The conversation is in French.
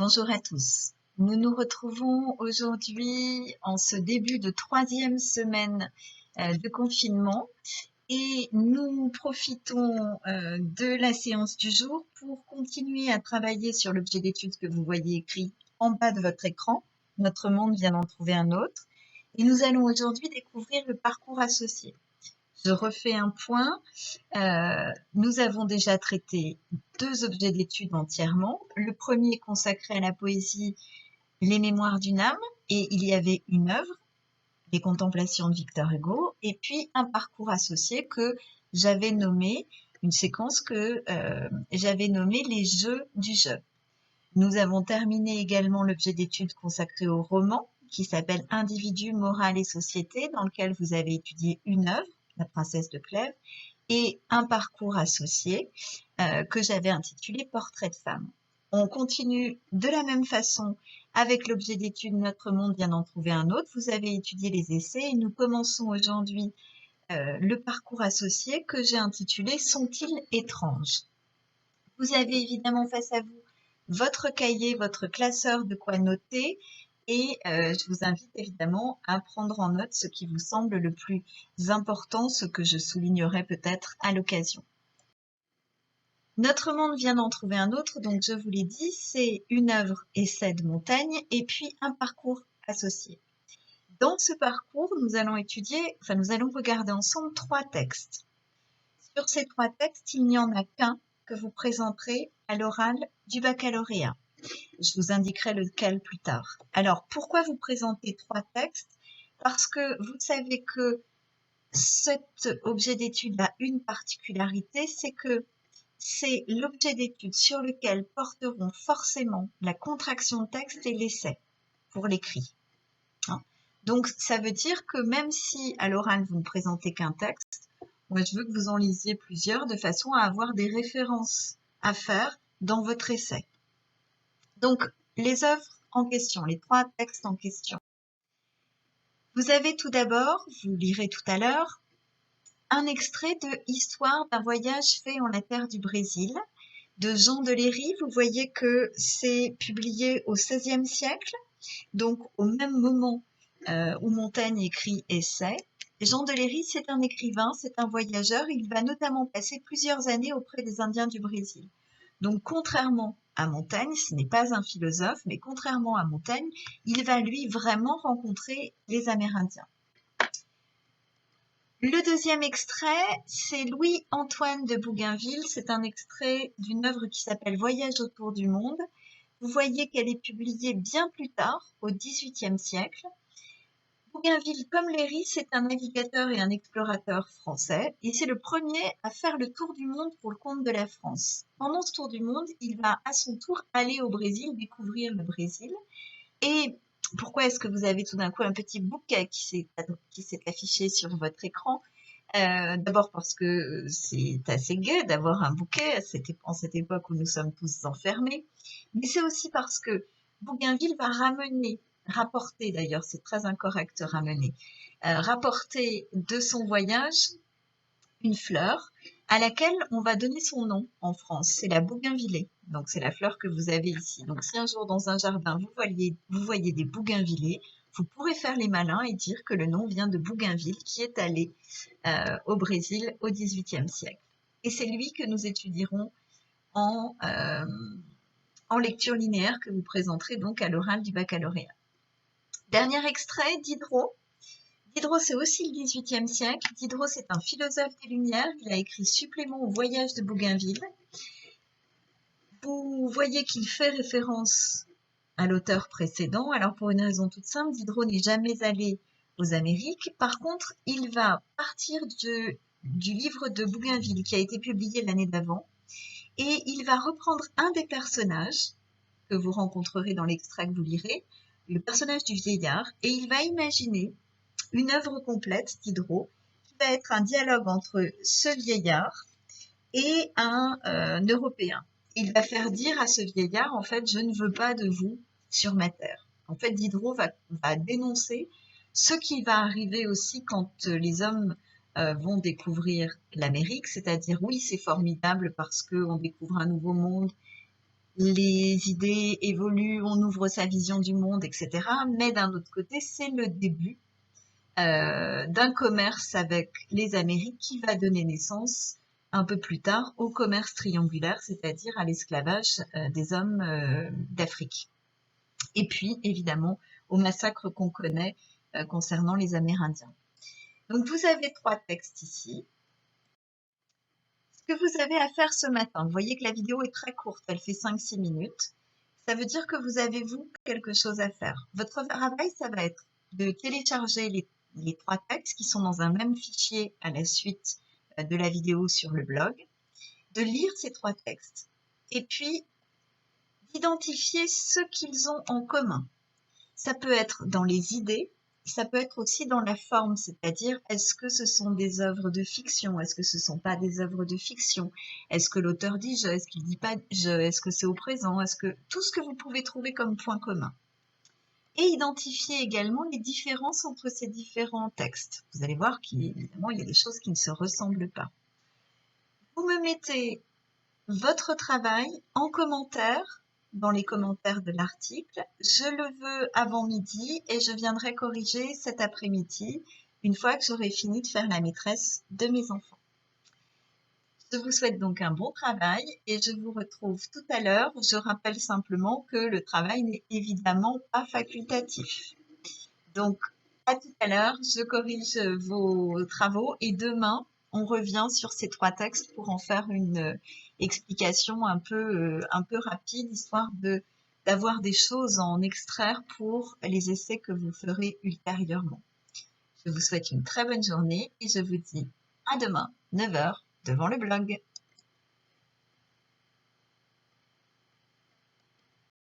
Bonjour à tous. Nous nous retrouvons aujourd'hui en ce début de troisième semaine de confinement et nous profitons de la séance du jour pour continuer à travailler sur l'objet d'étude que vous voyez écrit en bas de votre écran. Notre monde vient d'en trouver un autre et nous allons aujourd'hui découvrir le parcours associé. Je refais un point. Nous avons déjà traité 2 objets d'étude entièrement. Le premier consacré à la poésie, les mémoires d'une âme, et il y avait une œuvre, les contemplations de Victor Hugo, et puis un parcours associé que j'avais nommé, une séquence que j'avais nommée les jeux du jeu. Nous avons terminé également l'objet d'étude consacré au roman, qui s'appelle Individu, morale et société, dans lequel vous avez étudié une œuvre, La princesse de Clèves, et un parcours associé que j'avais intitulé Portrait de femme. On continue de la même façon avec l'objet d'étude Notre monde vient d'en trouver un autre. Vous avez étudié les essais et nous commençons aujourd'hui le parcours associé que j'ai intitulé Sont-ils étranges? Vous avez évidemment face à vous votre cahier, votre classeur de quoi noter et je vous invite évidemment à prendre en note ce qui vous semble le plus important, ce que je soulignerai peut-être à l'occasion. Notre monde vient d'en trouver un autre, donc je vous l'ai dit, c'est une œuvre essai de Montaigne et puis un parcours associé. Dans ce parcours, nous allons regarder ensemble 3 textes. Sur ces 3 textes, il n'y en a qu'un que vous présenterez à l'oral du baccalauréat. Je vous indiquerai lequel plus tard. Alors, pourquoi vous présentez 3 textes? Parce que vous savez que cet objet d'étude a une particularité, c'est que c'est l'objet d'étude sur lequel porteront forcément la contraction de texte et l'essai pour l'écrit. Donc, ça veut dire que même si à l'oral vous ne présentez qu'un texte, moi je veux que vous en lisiez plusieurs de façon à avoir des références à faire dans votre essai. Donc, les œuvres en question, les 3 textes en question. Vous avez tout d'abord, vous lirez tout à l'heure, un extrait de Histoire d'un voyage fait en la terre du Brésil de Jean de Léry. Vous voyez que c'est publié au XVIe siècle, donc au même moment où Montaigne écrit Essai. Jean de Léry, c'est un écrivain, c'est un voyageur. Il va notamment passer plusieurs années auprès des Indiens du Brésil. Donc, contrairement à Montaigne, ce n'est pas un philosophe, mais contrairement à Montaigne, il va lui vraiment rencontrer les Amérindiens. Le deuxième extrait, c'est Louis-Antoine de Bougainville. C'est un extrait d'une œuvre qui s'appelle Voyage autour du monde. Vous voyez qu'elle est publiée bien plus tard, au XVIIIe siècle. Bougainville, comme Léry, c'est un navigateur et un explorateur français, et c'est le premier à faire le tour du monde pour le compte de la France. Pendant ce tour du monde, il va à son tour aller au Brésil, découvrir le Brésil. Et pourquoi est-ce que vous avez tout d'un coup un petit bouquet qui s'est affiché sur votre écran? D'abord parce que c'est assez gai d'avoir un bouquet en cette époque où nous sommes tous enfermés, mais c'est aussi parce que Bougainville va rapporter d'ailleurs, c'est très incorrect rapporter de son voyage une fleur à laquelle on va donner son nom en France. C'est la bougainvillée. Donc, c'est la fleur que vous avez ici. Donc, si un jour dans un jardin, vous voyez des bougainvillées, vous pourrez faire les malins et dire que le nom vient de Bougainville, qui est allé au Brésil au XVIIIe siècle. Et c'est lui que nous étudierons en lecture linéaire que vous présenterez donc à l'oral du baccalauréat. Dernier extrait, Diderot. Diderot, c'est aussi le XVIIIe siècle. Diderot, c'est un philosophe des Lumières. Il a écrit Supplément au voyage de Bougainville. Vous voyez qu'il fait référence à l'auteur précédent. Alors, pour une raison toute simple, Diderot n'est jamais allé aux Amériques. Par contre, il va partir du livre de Bougainville qui a été publié l'année d'avant et il va reprendre un des personnages que vous rencontrerez dans l'extrait que vous lirez, le personnage du vieillard, et il va imaginer une œuvre complète, Diderot, qui va être un dialogue entre ce vieillard et un Européen. Il va faire dire à ce vieillard, en fait, je ne veux pas de vous sur ma terre. En fait, Diderot va dénoncer ce qui va arriver aussi quand les hommes vont découvrir l'Amérique, c'est-à-dire oui, c'est formidable parce qu'on découvre un nouveau monde, les idées évoluent, on ouvre sa vision du monde, etc. Mais d'un autre côté, c'est le début d'un commerce avec les Amériques qui va donner naissance un peu plus tard au commerce triangulaire, c'est-à-dire à l'esclavage des hommes d'Afrique. Et puis, évidemment, au massacre qu'on connaît concernant les Amérindiens. Donc, vous avez 3 textes ici. Ce que vous avez à faire ce matin, vous voyez que la vidéo est très courte, elle fait 5-6 minutes. Ça veut dire que vous avez, vous, quelque chose à faire. Votre travail, ça va être de télécharger les 3 textes qui sont dans un même fichier à la suite de la vidéo sur le blog, de lire ces 3 textes et puis d'identifier ce qu'ils ont en commun. Ça peut être dans les idées, ça peut être aussi dans la forme, c'est-à-dire est-ce que ce sont des œuvres de fiction, est-ce que ce ne sont pas des œuvres de fiction, est-ce que l'auteur dit je, est-ce qu'il dit pas je, est-ce que c'est au présent, est-ce que tout ce que vous pouvez trouver comme point commun. Et identifier également les différences entre ces différents textes. Vous allez voir qu'évidemment, il y a des choses qui ne se ressemblent pas. Vous me mettez votre travail en commentaire, dans les commentaires de l'article. Je le veux avant midi et je viendrai corriger cet après-midi, une fois que j'aurai fini de faire la maîtresse de mes enfants. Je vous souhaite donc un bon travail et je vous retrouve tout à l'heure. Je rappelle simplement que le travail n'est évidemment pas facultatif. Donc, à tout à l'heure, je corrige vos travaux et demain, on revient sur ces 3 textes pour en faire une explication un peu rapide, histoire d'avoir des choses à en extraire pour les essais que vous ferez ultérieurement. Je vous souhaite une très bonne journée et je vous dis à demain, 9 h, devant le blog.